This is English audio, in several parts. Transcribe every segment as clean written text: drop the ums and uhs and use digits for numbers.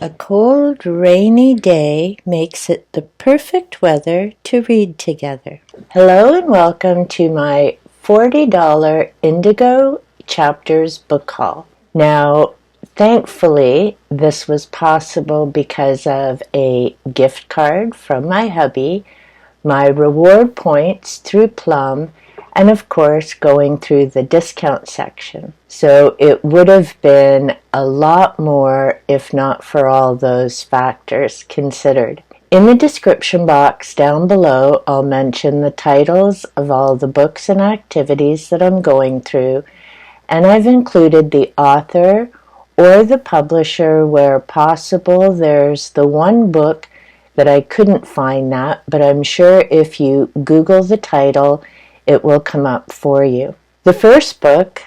A cold, rainy day makes it the perfect weather to read together. Hello and welcome to my $40 Indigo Chapters book haul. Now, thankfully, this was possible because of a gift card from my hubby, my reward points through Plum, and of course going through the discount section. So it would have been a lot more if not for all those factors considered. In the description box down below, I'll mention the titles of all the books and activities that I'm going through, and I've included the author or the publisher where possible. There's the one book that I couldn't find that, but I'm sure if you Google the title, it will come up for you. The first book,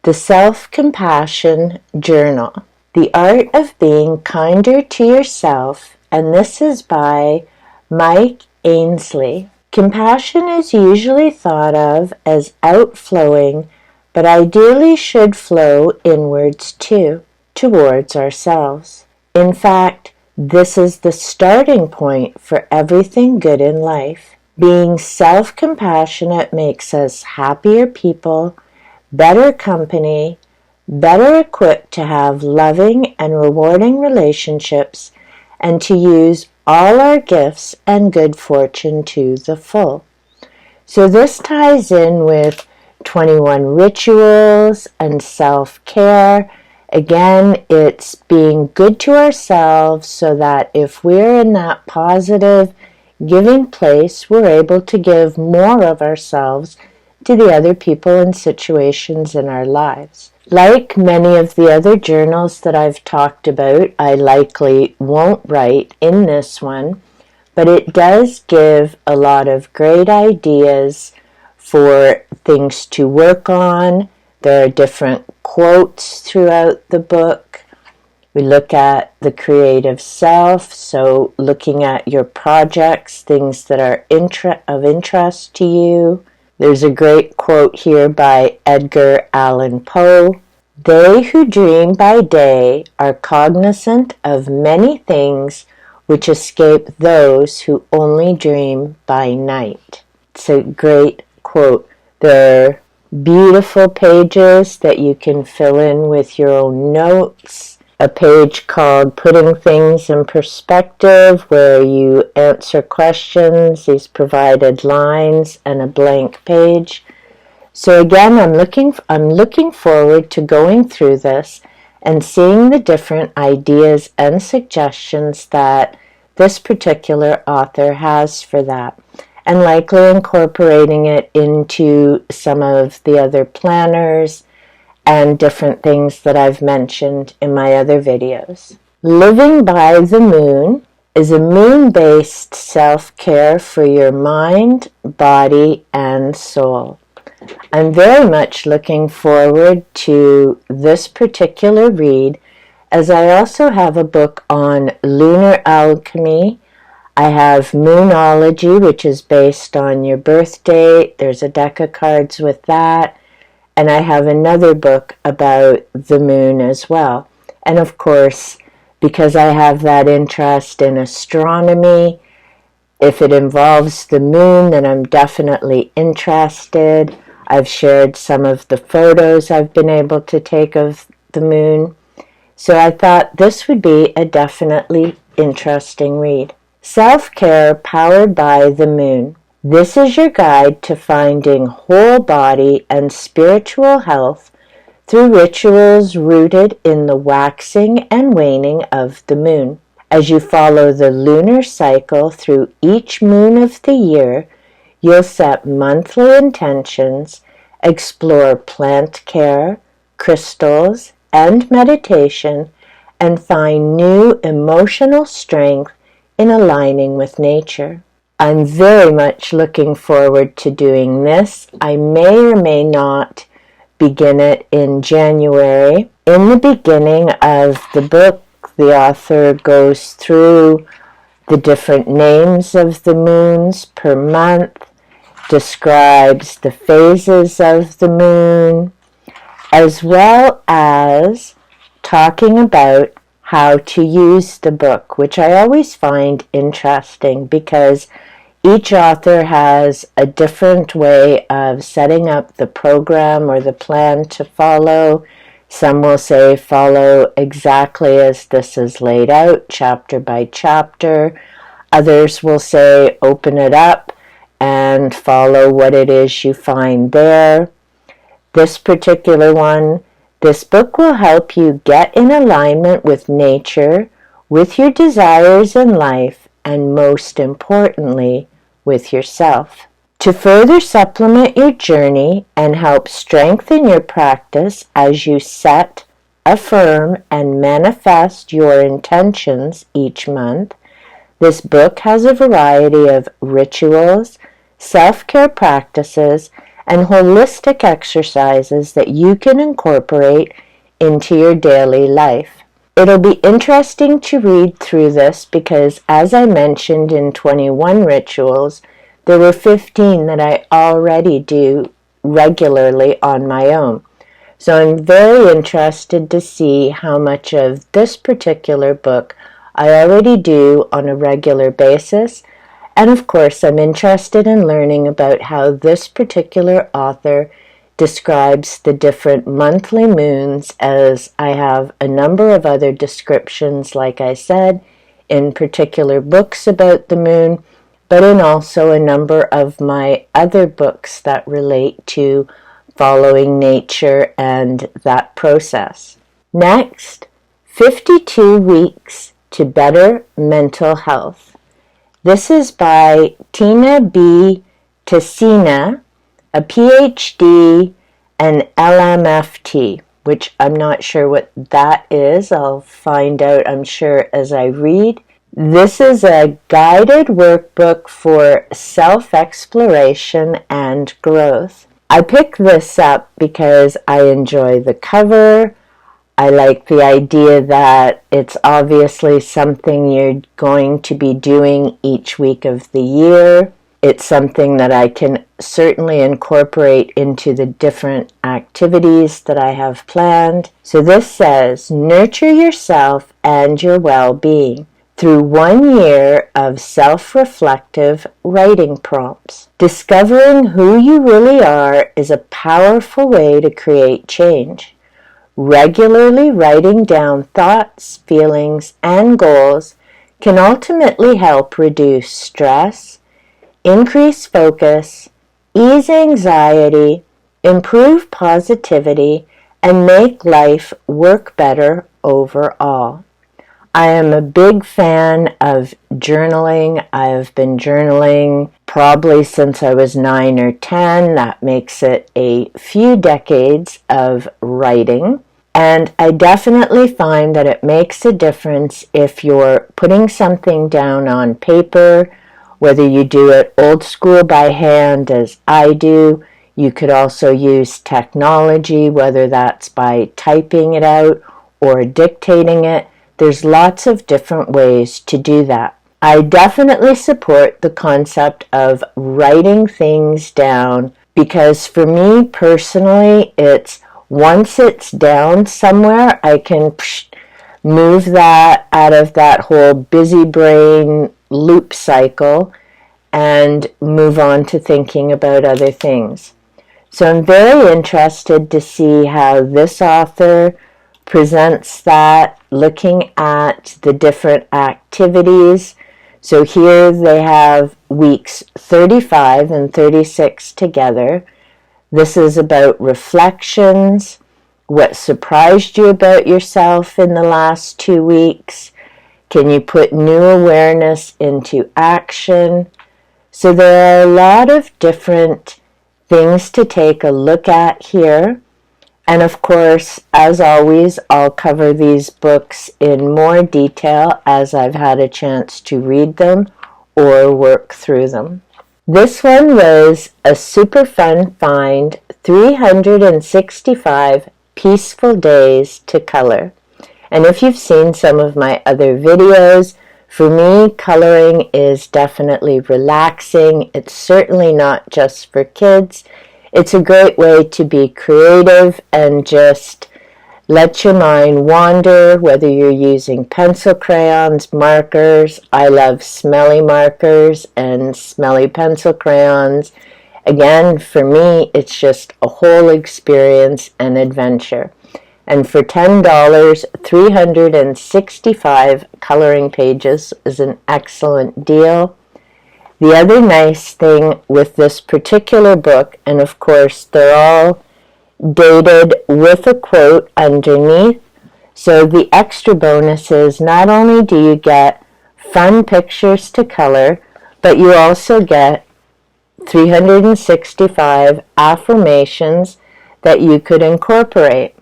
The Self-Compassion Journal, The Art of Being Kinder to Yourself, and this is by Mike Annesley. Compassion is usually thought of as outflowing, but ideally should flow inwards too, towards ourselves. In fact, this is the starting point for everything good in life. Being self-compassionate makes us happier people, better company, better equipped to have loving and rewarding relationships, and to use all our gifts and good fortune to the full. So this ties in with 21 rituals and self-care. Again, it's being good to ourselves so that if we're in that positive, giving place, we're able to give more of ourselves to the other people and situations in our lives. Like many of the other journals that I've talked about, I likely won't write in this one, but it does give a lot of great ideas for things to work on. There are different quotes throughout the book. We look at the creative self, so looking at your projects, things that are of interest to you. There's a great quote here by Edgar Allan Poe. They who dream by day are cognizant of many things which escape those who only dream by night. It's a great quote. There are beautiful pages that you can fill in with your own notes. A page called Putting Things in Perspective, where you answer questions, these provided lines, and a blank page. So again, I'm looking forward to going through this and seeing the different ideas and suggestions that this particular author has for that, and likely incorporating it into some of the other planners and different things that I've mentioned in my other videos. Living by the Moon is a moon-based self-care for your mind, body, and soul. I'm very much looking forward to this particular read, as I also have a book on lunar alchemy. I have Moonology, which is based on your birth date. There's a deck of cards with that. And I have another book about the moon as well. And of course, because I have that interest in astronomy, if it involves the moon, then I'm definitely interested. I've shared some of the photos I've been able to take of the moon. So I thought this would be a definitely interesting read. Self-Care Powered by the Moon. This is your guide to finding whole body and spiritual health through rituals rooted in the waxing and waning of the moon. As you follow the lunar cycle through each moon of the year, you'll set monthly intentions, explore plant care, crystals, and meditation, and find new emotional strength in aligning with nature. I'm very much looking forward to doing this. I may or may not begin it in January. In the beginning of the book, the author goes through the different names of the moons per month, describes the phases of the moon, as well as talking about how to use the book, which I always find interesting because each author has a different way of setting up the program or the plan to follow. Some will say follow exactly as this is laid out, chapter by chapter. Others will say open it up and follow what it is you find there. This particular one, this book will help you get in alignment with nature, with your desires in life, and most importantly, with yourself. To further supplement your journey and help strengthen your practice as you set, affirm, and manifest your intentions each month, this book has a variety of rituals, self-care practices, and holistic exercises that you can incorporate into your daily life. It'll be interesting to read through this because, as I mentioned in 21 rituals, there were 15 that I already do regularly on my own. So I'm very interested to see how much of this particular book I already do on a regular basis. And of course, I'm interested in learning about how this particular author describes the different monthly moons, as I have a number of other descriptions, like I said, in particular books about the moon, but in also a number of my other books that relate to following nature and that process. Next, 52 Weeks to Better Mental Health. This is by Tessina, a Ph.D. and L.M.F.T, which I'm not sure what that is. I'll find out, I'm sure, as I read. This is a guided workbook for self-exploration and growth. I picked this up because I enjoy the cover. I like the idea that it's obviously something you're going to be doing each week of the year. It's something that I can certainly incorporate into the different activities that I have planned. So this says, nurture yourself and your well-being through 1 year of self-reflective writing prompts. Discovering who you really are is a powerful way to create change. Regularly writing down thoughts, feelings, and goals can ultimately help reduce stress, increase focus, ease anxiety, improve positivity, and make life work better overall. I am a big fan of journaling. I've been journaling probably since I was 9 or 10. That makes it a few decades of writing. And I definitely find that it makes a difference if you're putting something down on paper, whether you do it old school by hand as I do. You could also use technology, whether that's by typing it out or dictating it. There's lots of different ways to do that. I definitely support the concept of writing things down because for me personally, it's once it's down somewhere, I can move that out of that whole busy brain loop cycle and move on to thinking about other things. So I'm very interested to see how this author presents that, looking at the different activities. So here they have weeks 35 and 36 together. This is about reflections, what surprised you about yourself in the last 2 weeks. Can you put new awareness into action? So there are a lot of different things to take a look at here. And of course, as always, I'll cover these books in more detail as I've had a chance to read them or work through them. This one was a super fun find, 365 peaceful days to color. And if you've seen some of my other videos, for me, coloring is definitely relaxing. It's certainly not just for kids. It's a great way to be creative and just Let your mind wander, whether you're using pencil crayons, markers. I love smelly markers and smelly pencil crayons. Again, for me, it's just a whole experience and adventure. And for $10, 365 coloring pages is an excellent deal. The other nice thing with this particular book, and of course they're all dated with a quote underneath, so the extra bonus is not only do you get fun pictures to color, but you also get 365 affirmations that you could incorporate.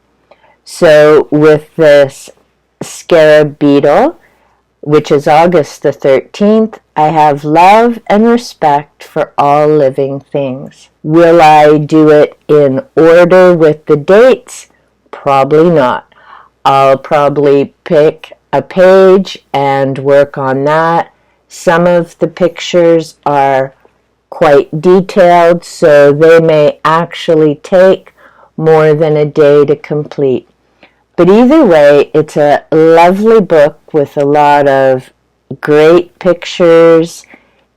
So with this scarab beetle, which is August the 13th, I have love and respect for all living things. Will I do it in order with the dates? Probably not. I'll probably pick a page and work on that. Some of the pictures are quite detailed, so they may actually take more than a day to complete. But either way, it's a lovely book with a lot of great pictures,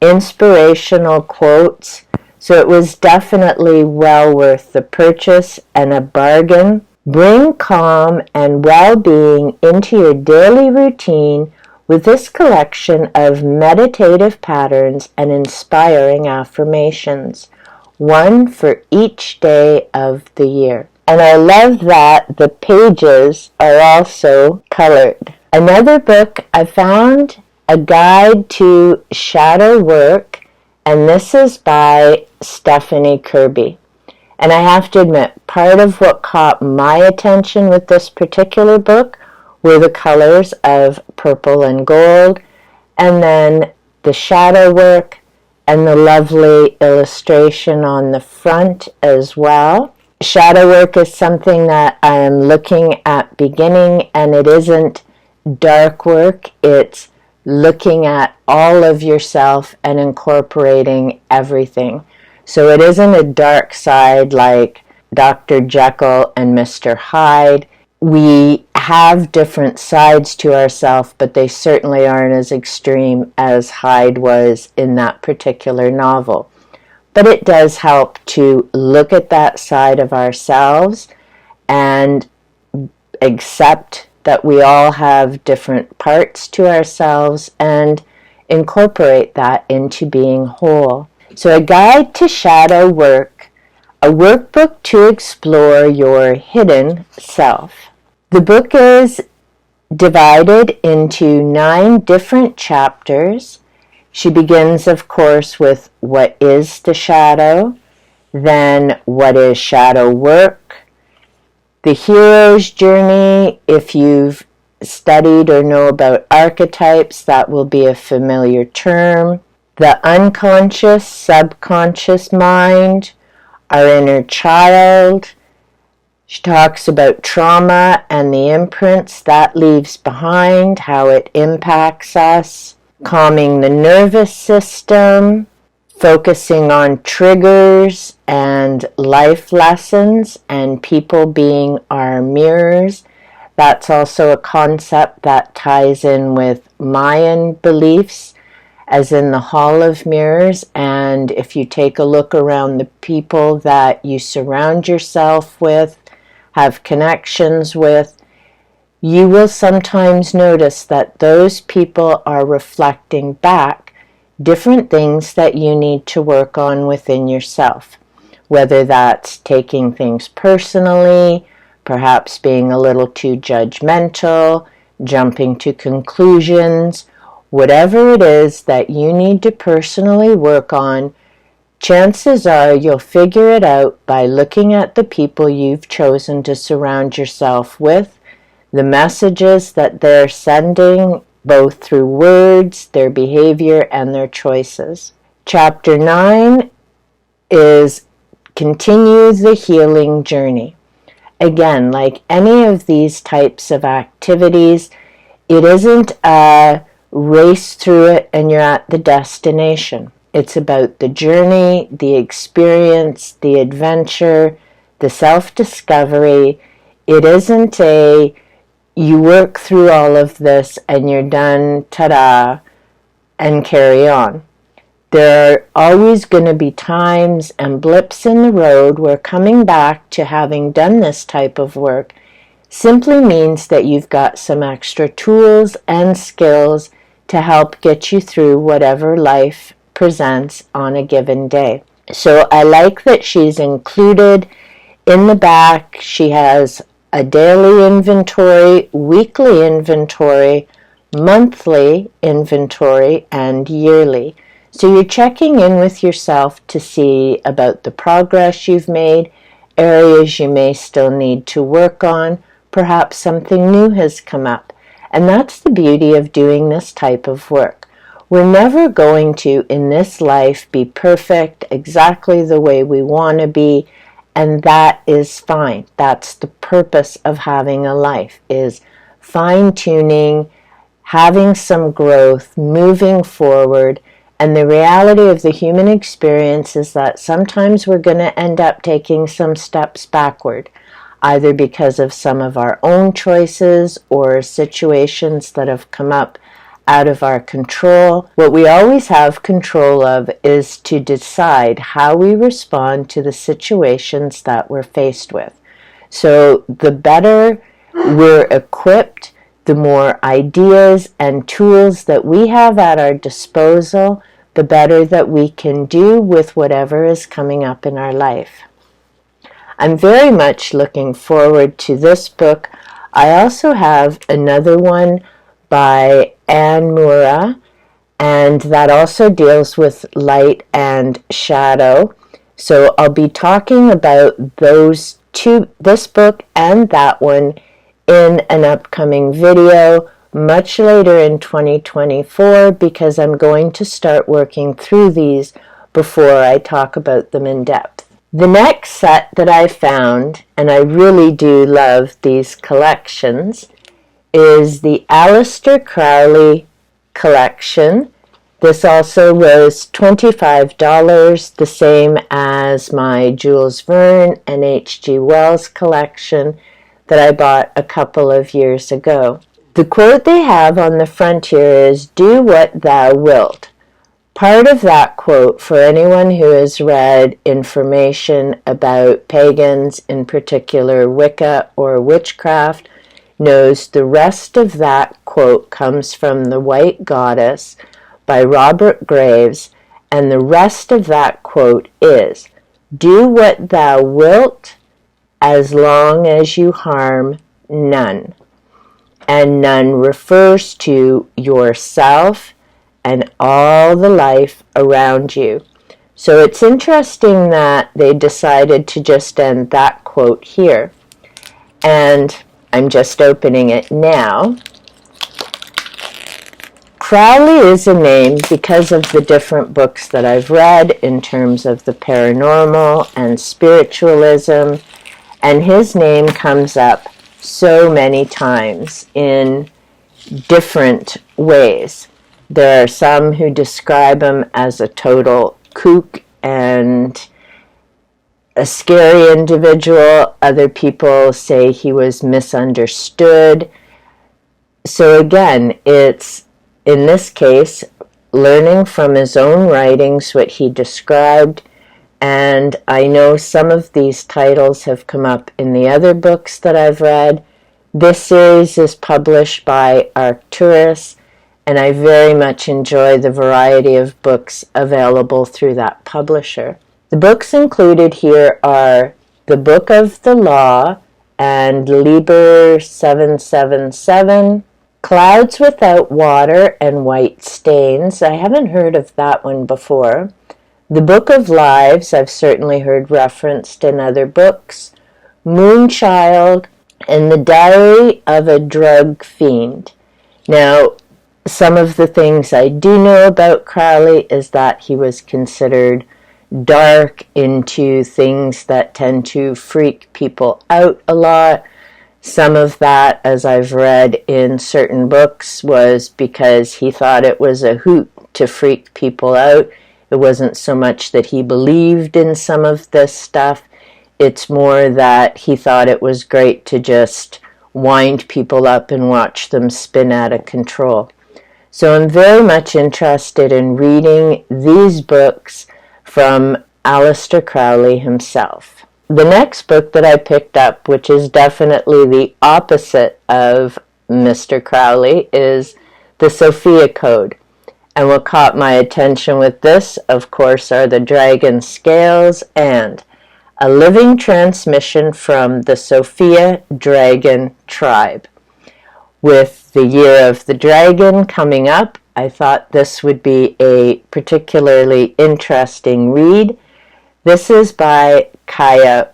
inspirational quotes, so it was definitely well worth the purchase and a bargain. Bring calm and well-being into your daily routine with this collection of meditative patterns and inspiring affirmations, one for each day of the year. And I love that the pages are also colored. Another book, I found a guide to shadow work, and this is by Stephanie Kirby. And I have to admit, part of what caught my attention with this particular book were the colors of purple and gold, and then the shadow work and the lovely illustration on the front as well. Shadow work is something that I am looking at beginning, and it isn't dark work, it's looking at all of yourself and incorporating everything. So it isn't a dark side like Dr. Jekyll and Mr. Hyde. We have different sides to ourselves, but they certainly aren't as extreme as Hyde was in that particular novel. But it does help to look at that side of ourselves and accept that we all have different parts to ourselves and incorporate that into being whole. So a guide to shadow work, a workbook to explore your hidden self. The book is divided into 9 different chapters. She begins, of course, with what is the shadow, then what is shadow work, the hero's journey. If you've studied or know about archetypes, that will be a familiar term. The unconscious, subconscious mind, our inner child. She talks about trauma and the imprints that leaves behind, how it impacts us. Calming the nervous system, focusing on triggers and life lessons and people being our mirrors. That's also a concept that ties in with Mayan beliefs, as in the Hall of Mirrors. And if you take a look around the people that you surround yourself with, have connections with, you will sometimes notice that those people are reflecting back different things that you need to work on within yourself. Whether that's taking things personally, perhaps being a little too judgmental, jumping to conclusions, whatever it is that you need to personally work on, chances are you'll figure it out by looking at the people you've chosen to surround yourself with, the messages that they're sending, both through words, their behavior, and their choices. Chapter 9 is Continue the Healing Journey. Again, like any of these types of activities, it isn't a race through it and you're at the destination. It's about the journey, the experience, the adventure, the self-discovery. It isn't you work through all of this and you're done, ta-da, and carry on. There are always going to be times and blips in the road where coming back to having done this type of work simply means that you've got some extra tools and skills to help get you through whatever life presents on a given day. So I like that she's included in the back. She has a daily inventory, weekly inventory, monthly inventory, and yearly. So you're checking in with yourself to see about the progress you've made, areas you may still need to work on, perhaps something new has come up. And that's the beauty of doing this type of work. We're never going to, in this life, be perfect, exactly the way we want to be, and that is fine. That's the purpose of having a life, is fine-tuning, having some growth, moving forward. And the reality of the human experience is that sometimes we're going to end up taking some steps backward, either because of some of our own choices or situations that have come up out of our control. What we always have control of is to decide how we respond to the situations that we're faced with. So the better we're equipped, the more ideas and tools that we have at our disposal, the better that we can do with whatever is coming up in our life. I'm very much looking forward to this book. I also have another one by Annesley, and that also deals with light and shadow. So I'll be talking about those two, this book and that one, in an upcoming video much later in 2024, because I'm going to start working through these before I talk about them in depth. The next set that I found, and I really do love these collections, is the Aleister Crowley collection. This also was $25, the same as my Jules Verne and H.G. Wells collection that I bought a couple of years ago. The quote they have on the front here is, "Do what thou wilt." Part of that quote, for anyone who has read information about pagans, in particular Wicca or witchcraft, knows the rest of that quote comes from The White Goddess by Robert Graves, and the rest of that quote is, "Do what thou wilt as long as you harm none." And none refers to yourself and all the life around you. So it's interesting that they decided to just end that quote here. And I'm just opening it now. Crowley is a name because of the different books that I've read in terms of the paranormal and spiritualism, and his name comes up so many times in different ways. There are some who describe him as a total kook and a scary individual. Other people say he was misunderstood. So again, it's, in this case, learning from his own writings what he described. And I know some of these titles have come up in the other books that I've read. This series is published by Arcturus, and I very much enjoy the variety of books available through that publisher. The books included here are The Book of the Law and Liber 777, Clouds Without Water and White Stains. I haven't heard of that one before. The Book of Lives, I've certainly heard referenced in other books. Moonchild, and The Diary of a Drug Fiend. Now, some of the things I do know about Crowley is that he was considered dark, into things that tend to freak people out a lot. Some of that, as I've read in certain books, was because he thought it was a hoot to freak people out. It wasn't so much that he believed in some of this stuff. it's more that he thought it was great to just wind people up and watch them spin out of control. So I'm very much interested in reading these books from Aleister Crowley himself. The next book that I picked up, which is definitely the opposite of Mr. Crowley, is the Sophia Code. And what caught my attention with this, of course, are the dragon scales and a living transmission from the Sophia dragon tribe. With the year of the dragon coming up, I thought this would be a particularly interesting read. This is by Kaia.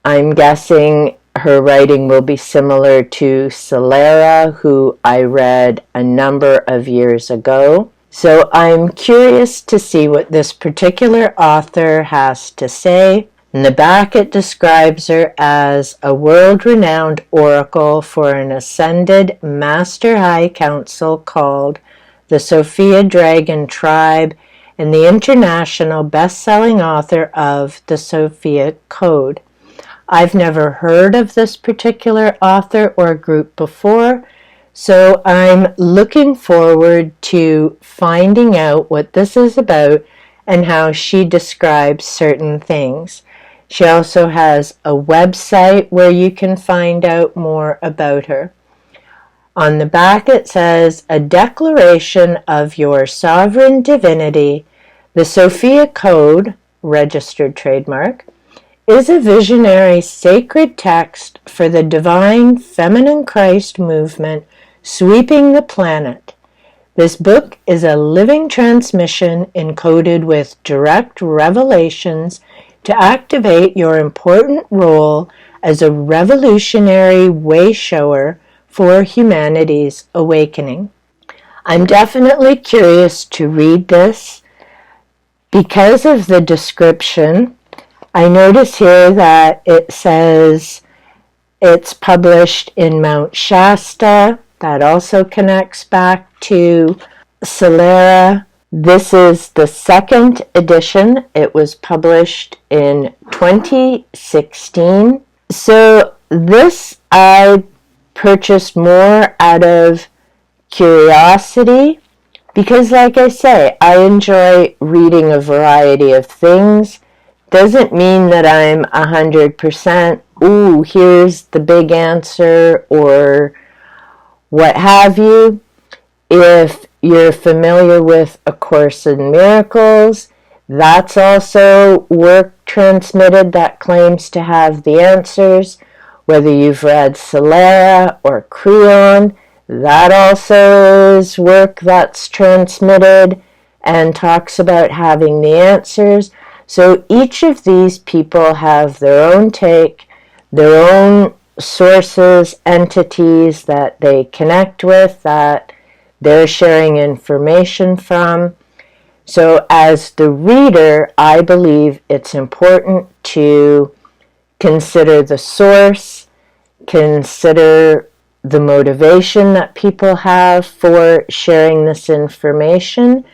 I'm guessing her writing will be similar to Celera, who I read a number of years ago. So I'm curious to see what this particular author has to say. In the back it describes her as a world-renowned oracle for an ascended Master High Council called the Sophia Dragon Tribe and the international best-selling author of the Sophia Code. I've never heard of this particular author or group before, so I'm looking forward to finding out what this is about and how she describes certain things. She also has a website where you can find out more about her. On the back it says, a declaration of your sovereign divinity, the Sophia Code, registered trademark, is a visionary sacred text for the divine feminine Christ movement sweeping the planet. This book is a living transmission encoded with direct revelations to activate your important role as a revolutionary way-shower for humanity's awakening. I'm definitely curious to read this. Because of the description, I notice here that it says it's published in Mount Shasta. That also connects back to Celera. This is the second edition. It was published in 2016. So this I purchased more out of curiosity because, like I say, I enjoy reading a variety of things. Doesn't mean that I'm 100%, ooh, here's the big answer or what have you. If you're familiar with A Course in Miracles, that's also work transmitted that claims to have the answers. Whether you've read Celera or Creon, that also is work that's transmitted and talks about having the answers. So each of these people have their own take, their own sources, entities that they connect with, that they're sharing information from. So as the reader, I believe it's important to consider the source, consider the motivation that people have for sharing this information.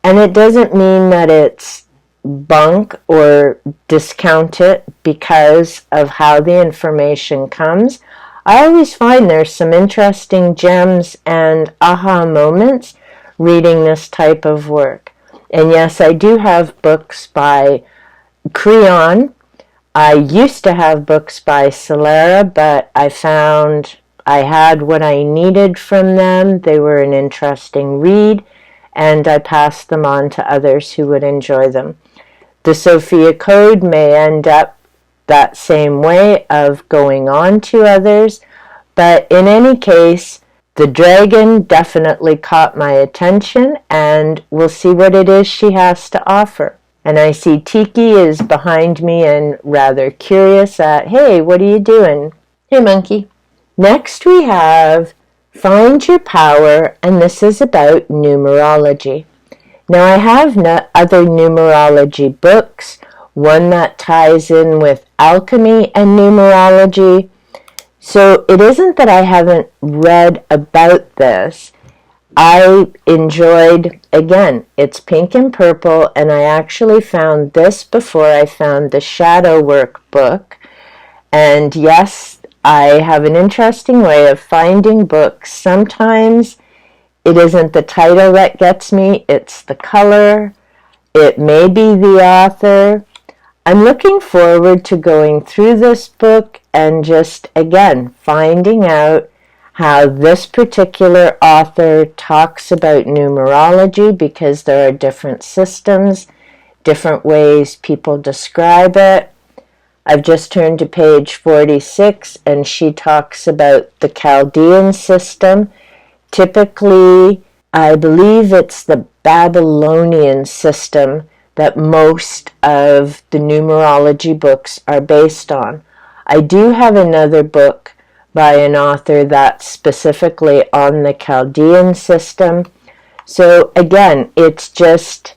And it doesn't mean that it's bunk or discount it because of how the information comes. I always find there's some interesting gems and aha moments reading this type of work. And yes, I do have books by Creon. I used to have books by Celera, but I found I had what I needed from them. They were an interesting read, and I passed them on to others who would enjoy them. The Sophia Code may end up that same way of going on to others, but in any case, the dragon definitely caught my attention, and we'll see what it is she has to offer. And I see Tiki is behind me and rather curious at, hey, what are you doing? Hey, monkey. Next we have Find Your Power, and this is about numerology. Now I have other numerology books, one that ties in with alchemy and numerology. So it isn't that I haven't read about this. I enjoyed, again, it's pink and purple, and I actually found this before I found the Shadow Work book. And yes, I have an interesting way of finding books. Sometimes it isn't the title that gets me, it's the color. It may be the author. I'm looking forward to going through this book and just, again, finding out how this particular author talks about numerology, because there are different systems, different ways people describe it. I've just turned to page 46, and she talks about the Chaldean system. Typically, I believe it's the Babylonian system that most of the numerology books are based on. I do have another book by an author that's specifically on the Chaldean system. So again, it's just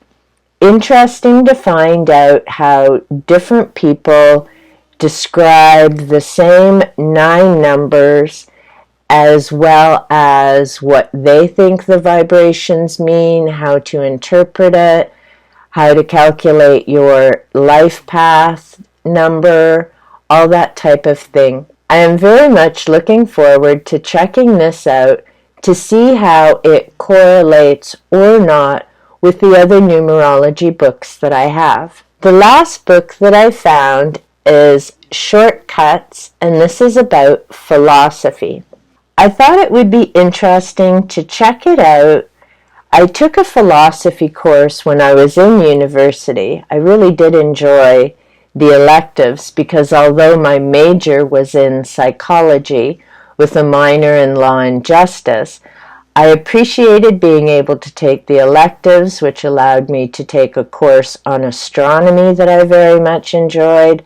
interesting to find out how different people describe the same 9 numbers, as well as what they think the vibrations mean, how to interpret it, how to calculate your life path number, all that type of thing. I am very much looking forward to checking this out to see how it correlates or not with the other numerology books that I have. The last book that I found is Shortcuts, and this is about philosophy. I thought it would be interesting to check it out. I took a philosophy course when I was in university. I really did enjoy the electives, because although my major was in psychology with a minor in law and justice, I appreciated being able to take the electives, which allowed me to take a course on astronomy that I very much enjoyed.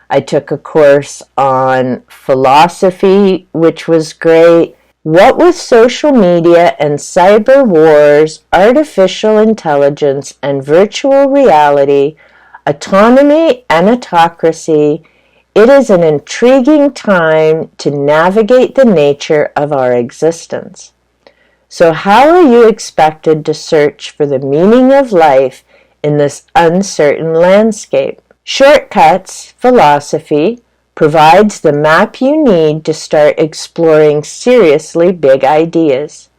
I took a course on philosophy, which was great. What with social media and cyber wars, artificial intelligence and virtual reality, autonomy and autocracy, it is an intriguing time to navigate the nature of our existence. So how are you expected to search for the meaning of life in this uncertain landscape? Shortcuts Philosophy provides the map you need to start exploring seriously big ideas.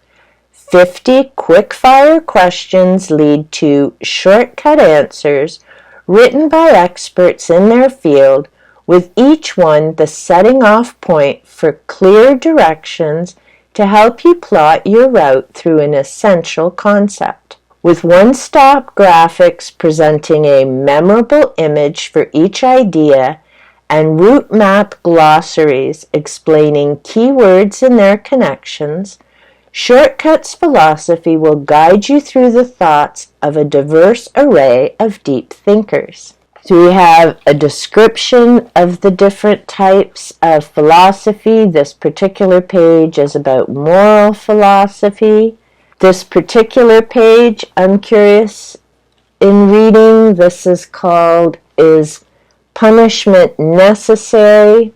50 quick-fire questions lead to shortcut answers written by experts in their field, with each one the setting off point for clear directions to help you plot your route through an essential concept. With one-stop graphics presenting a memorable image for each idea and route map glossaries explaining keywords and their connections, Shortcuts Philosophy will guide you through the thoughts of a diverse array of deep thinkers. So we have a description of the different types of philosophy. This particular page is about moral philosophy. This particular page, I'm curious in reading, this is called, Is Punishment Necessary?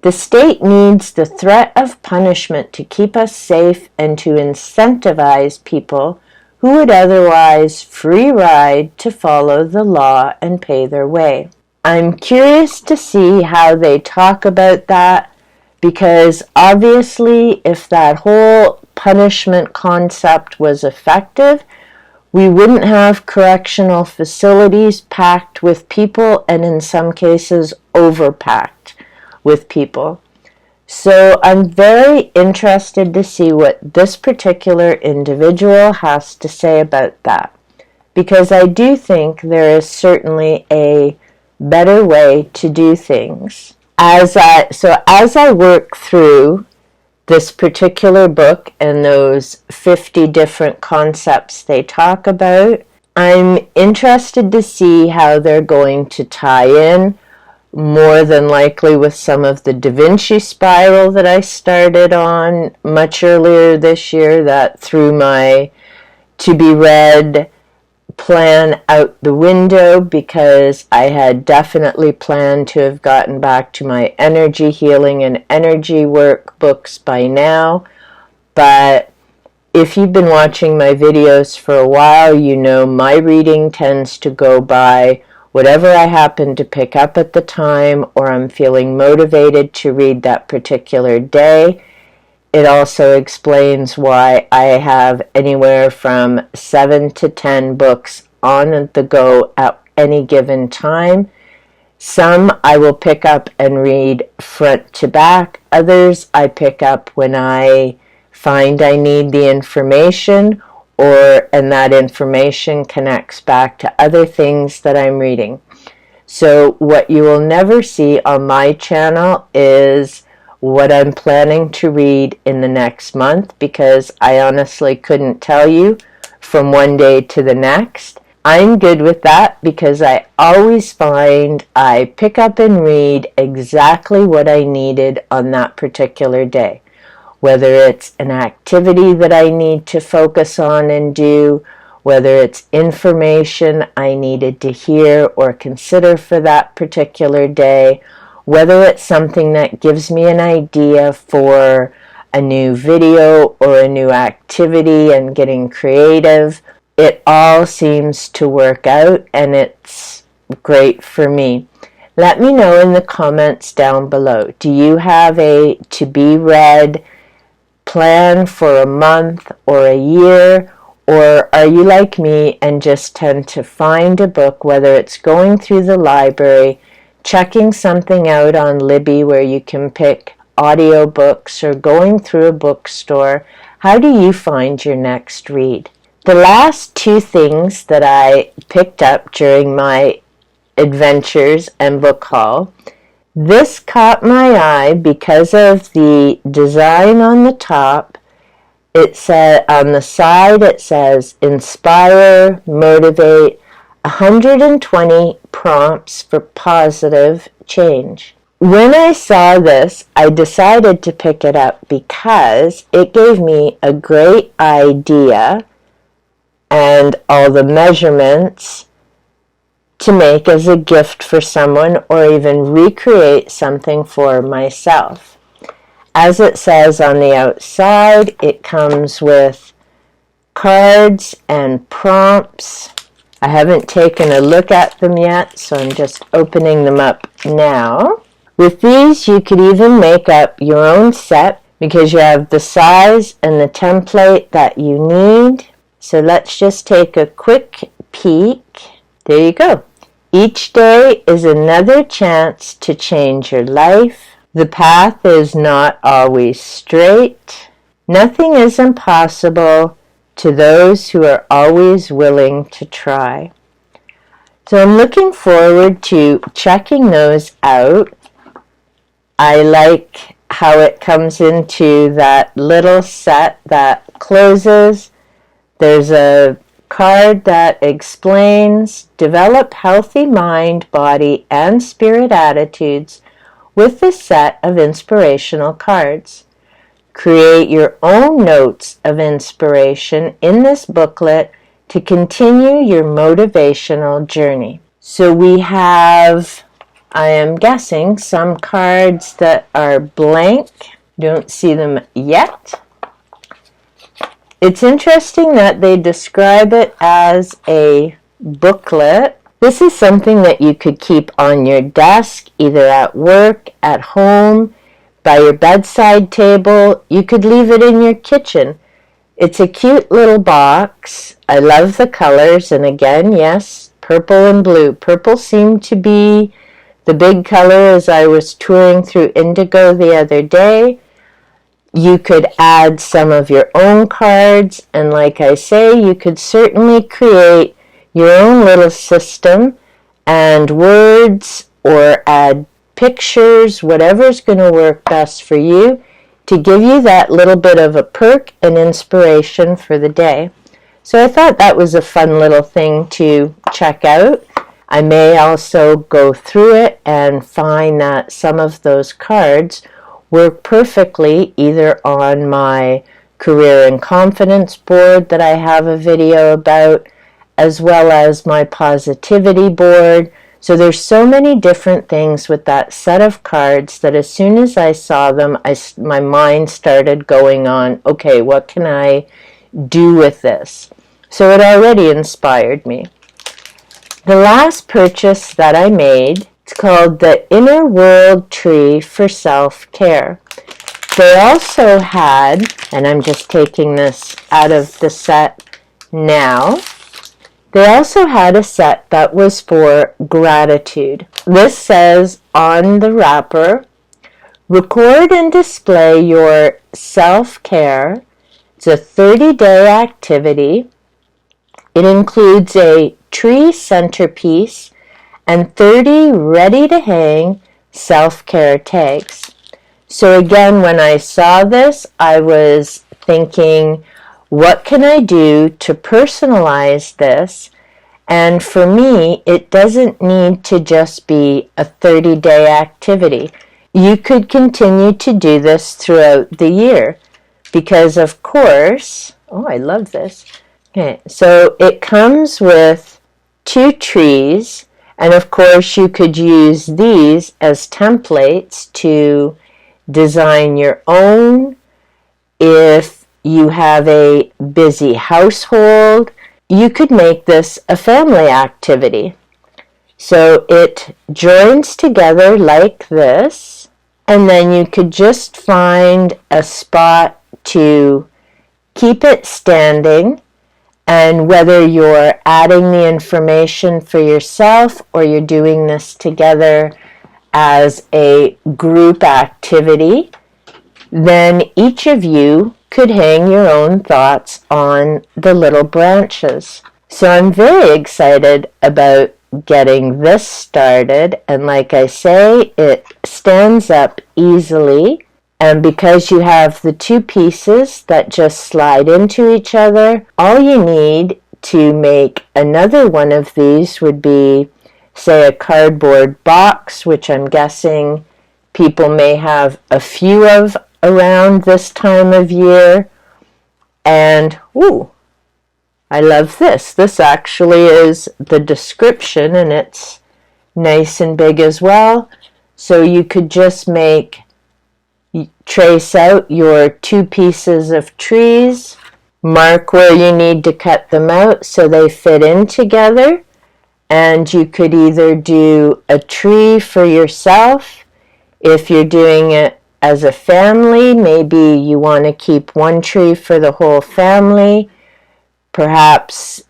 The state needs the threat of punishment to keep us safe and to incentivize people who would otherwise free ride to follow the law and pay their way. I'm curious to see how they talk about that, because obviously if that whole punishment concept was effective, we wouldn't have correctional facilities packed with people, and in some cases overpacked with people. So I'm very interested to see what this particular individual has to say about that, because I do think there is certainly a better way to do things. As I work through this particular book and those 50 different concepts they talk about, I'm interested to see how they're going to tie in, more than likely with some of the Da Vinci spiral that I started on much earlier this year, that threw my to be read plan out the window, because I had definitely planned to have gotten back to my energy healing and energy work books by now. But if you've been watching my videos for a while, you know my reading tends to go by whatever I happen to pick up at the time, or I'm feeling motivated to read that particular day. It also explains why I have anywhere from 7 to 10 books on the go at any given time. Some I will pick up and read front to back. Others I pick up when I find I need the information, and that information connects back to other things that I'm reading. So what you will never see on my channel is what I'm planning to read in the next month, because I honestly couldn't tell you from one day to the next. I'm good with that because I always find I pick up and read exactly what I needed on that particular day. Whether it's an activity that I need to focus on and do, whether it's information I needed to hear or consider for that particular day, whether it's something that gives me an idea for a new video or a new activity and getting creative, it all seems to work out, and it's great for me. Let me know in the comments down below. Do you have a to-be-read plan for a month or a year, or are you like me and just tend to find a book, whether it's going through the library, checking something out on Libby where you can pick audiobooks, or going through a bookstore? How do you find your next read? The last two things that I picked up during my adventures and book haul, this caught my eye because of the design on the top. It said on the side, it says inspire, motivate, 120 prompts for positive change. When I saw this, I decided to pick it up because it gave me a great idea and all the measurements to make as a gift for someone, or even recreate something for myself. As it says on the outside, it comes with cards and prompts. I haven't taken a look at them yet, so I'm just opening them up now. With these, you could even make up your own set because you have the size and the template that you need. So let's just take a quick peek. There you go. Each day is another chance to change your life. The path is not always straight. Nothing is impossible to those who are always willing to try. So I'm looking forward to checking those out. I like how it comes into that little set that closes. There's a card that explains develop healthy mind, body, and spirit attitudes with the set of inspirational cards. Create your own notes of inspiration in this booklet to continue your motivational journey. So we have, I am guessing, some cards that are blank. Don't see them yet. It's interesting that they describe it as a booklet. This is something that you could keep on your desk, either at work, at home, by your bedside table. You could leave it in your kitchen. It's a cute little box. I love the colors, and again, yes, purple and blue. Purple seemed to be the big color as I was touring through Indigo the other day. You could add some of your own cards, and like I say, you could certainly create your own little system and words, or add pictures, whatever's going to work best for you to give you that little bit of a perk and inspiration for the day. So I thought that was a fun little thing to check out. I may also go through it and find that some of those cards work perfectly either on my career and confidence board that I have a video about, as well as my positivity board. So there's so many different things with that set of cards that as soon as I saw them, my mind started going on, okay, what can I do with this. So it already inspired me. The last purchase that I made, it's called the Inner World Tree for Self-Care. They also had, and I'm just taking this out of the set now, they also had a set that was for gratitude. This says on the wrapper, record and display your self-care. It's a 30-day activity. It includes a tree centerpiece and 30 ready-to-hang self-care tags. So again, when I saw this, I was thinking, what can I do to personalize this? And for me, it doesn't need to just be a 30-day activity. You could continue to do this throughout the year because, of course, oh, I love this. Okay, so it comes with 2 trees, and of course you could use these as templates to design your own. If you have a busy household, you could make this a family activity. So it joins together like this, and then you could just find a spot to keep it standing. And whether you're adding the information for yourself or you're doing this together as a group activity, then each of you could hang your own thoughts on the little branches. So I'm very excited about getting this started, and like I say, it stands up easily. And because you have the 2 pieces that just slide into each other, all you need to make another one of these would be, say, a cardboard box, which I'm guessing people may have a few of around this time of year. And, ooh, I love this. This actually is the description, and it's nice and big as well. So you could just trace out your 2 pieces of trees, mark where you need to cut them out so they fit in together, and you could either do a tree for yourself. If you're doing it as a family, maybe you want to keep 1 tree for the whole family. Perhaps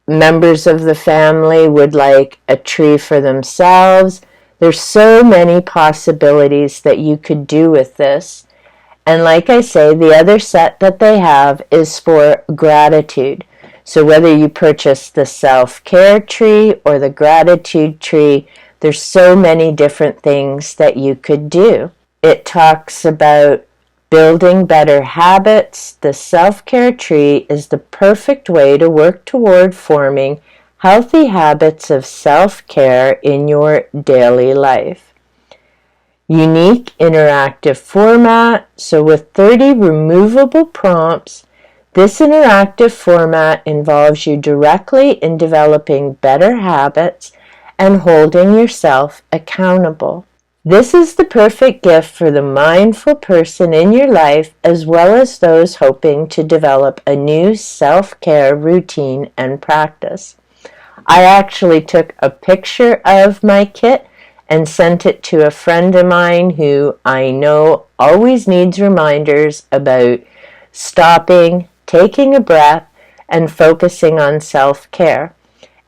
members of the family would like a tree for themselves. There's so many possibilities that you could do with this. And like I say, the other set that they have is for gratitude. So whether you purchase the self-care tree or the gratitude tree, there's so many different things that you could do. It talks about building better habits. The self-care tree is the perfect way to work toward forming healthy habits of self-care in your daily life. Unique interactive format. So with 30 removable prompts, this interactive format involves you directly in developing better habits and holding yourself accountable. This is the perfect gift for the mindful person in your life, as well as those hoping to develop a new self-care routine and practice. I actually took a picture of my kit and sent it to a friend of mine who I know always needs reminders about stopping, taking a breath, and focusing on self-care.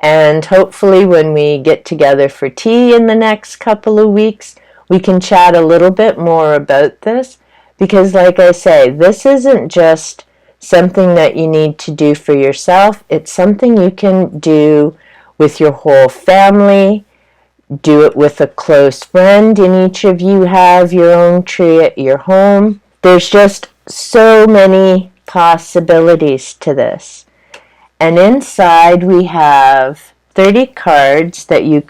And hopefully when we get together for tea in the next couple of weeks, we can chat a little bit more about this, because like I say, this isn't just something that you need to do for yourself. It's something you can do with your whole family. Do it with a close friend, and each of you have your own tree at your home. There's just so many possibilities to this. And inside we have 30 cards that you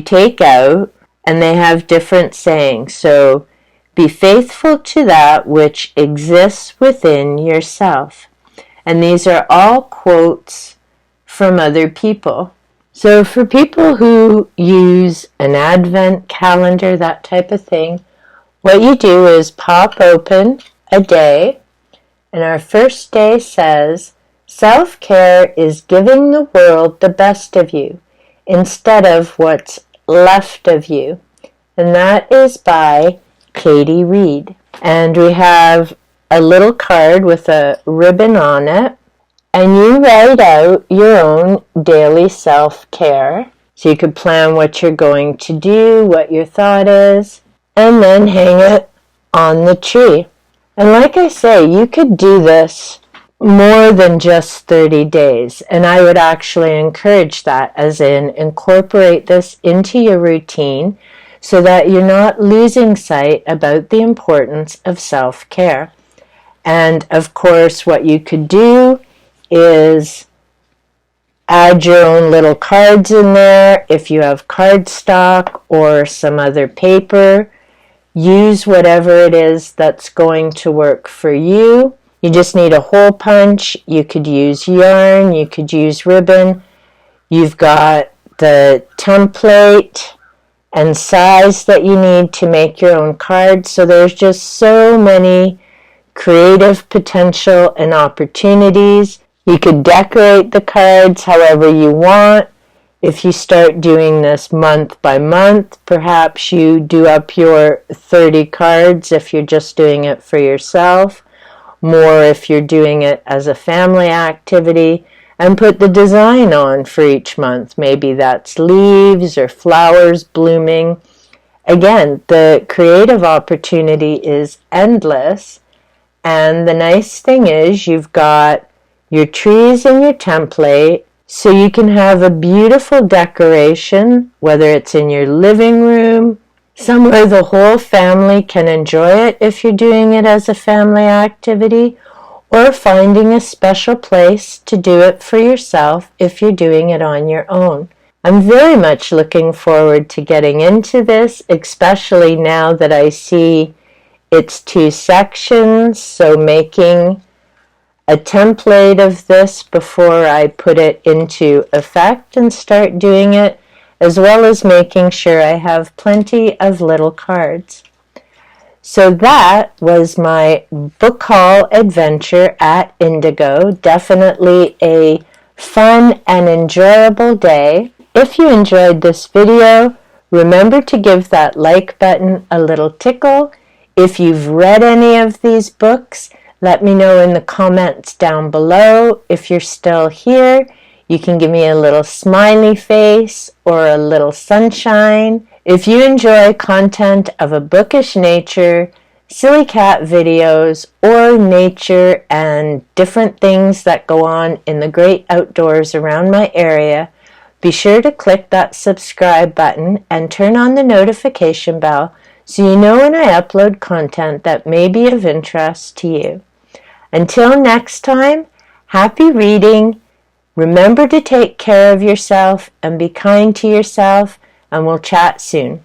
take out, and they have different sayings. So be faithful to that which exists within yourself. And these are all quotes from other people. So for people who use an advent calendar, that type of thing, what you do is pop open a day, And our first day says, self-care is giving the world the best of you instead of what's left of you. And that is by Katie Reed. And we have a little card with a ribbon on it. And you write out your own daily self-care. So you could plan what you're going to do, what your thought is, and then hang it on the tree. And like I say, you could do this more than just 30 days. And I would actually encourage that, as in incorporate this into your routine so that you're not losing sight about the importance of self-care. And of course, what you could do is add your own little cards in there. If you have cardstock or some other paper, use whatever it is that's going to work for you. You just need a hole punch. You could use yarn. You could use ribbon. You've got the template and size that you need to make your own cards. So there's just so many creative potential and opportunities. You could decorate the cards however you want. If you start doing this month by month, perhaps you do up your 30 cards if you're just doing it for yourself, more if you're doing it as a family activity, and put the design on for each month. Maybe that's leaves or flowers blooming. Again, the creative opportunity is endless, and the nice thing is you've got your trees and your template, so you can have a beautiful decoration, whether it's in your living room, somewhere the whole family can enjoy it if you're doing it as a family activity, or finding a special place to do it for yourself if you're doing it on your own. I'm very much looking forward to getting into this, especially now that I see it's 2 sections, so making a template of this before I put it into effect and start doing it, as well as making sure I have plenty of little cards. So that was my book haul adventure at Indigo. Definitely a fun and enjoyable day. If you enjoyed this video, remember to give that like button a little tickle. If you've read any of these books, let me know in the comments down below. If you're still here, you can give me a little smiley face or a little sunshine. If you enjoy content of a bookish nature, silly cat videos, or nature and different things that go on in the great outdoors around my area, be sure to click that subscribe button and turn on the notification bell so you know when I upload content that may be of interest to you. Until next time, happy reading. Remember to take care of yourself and be kind to yourself, and we'll chat soon.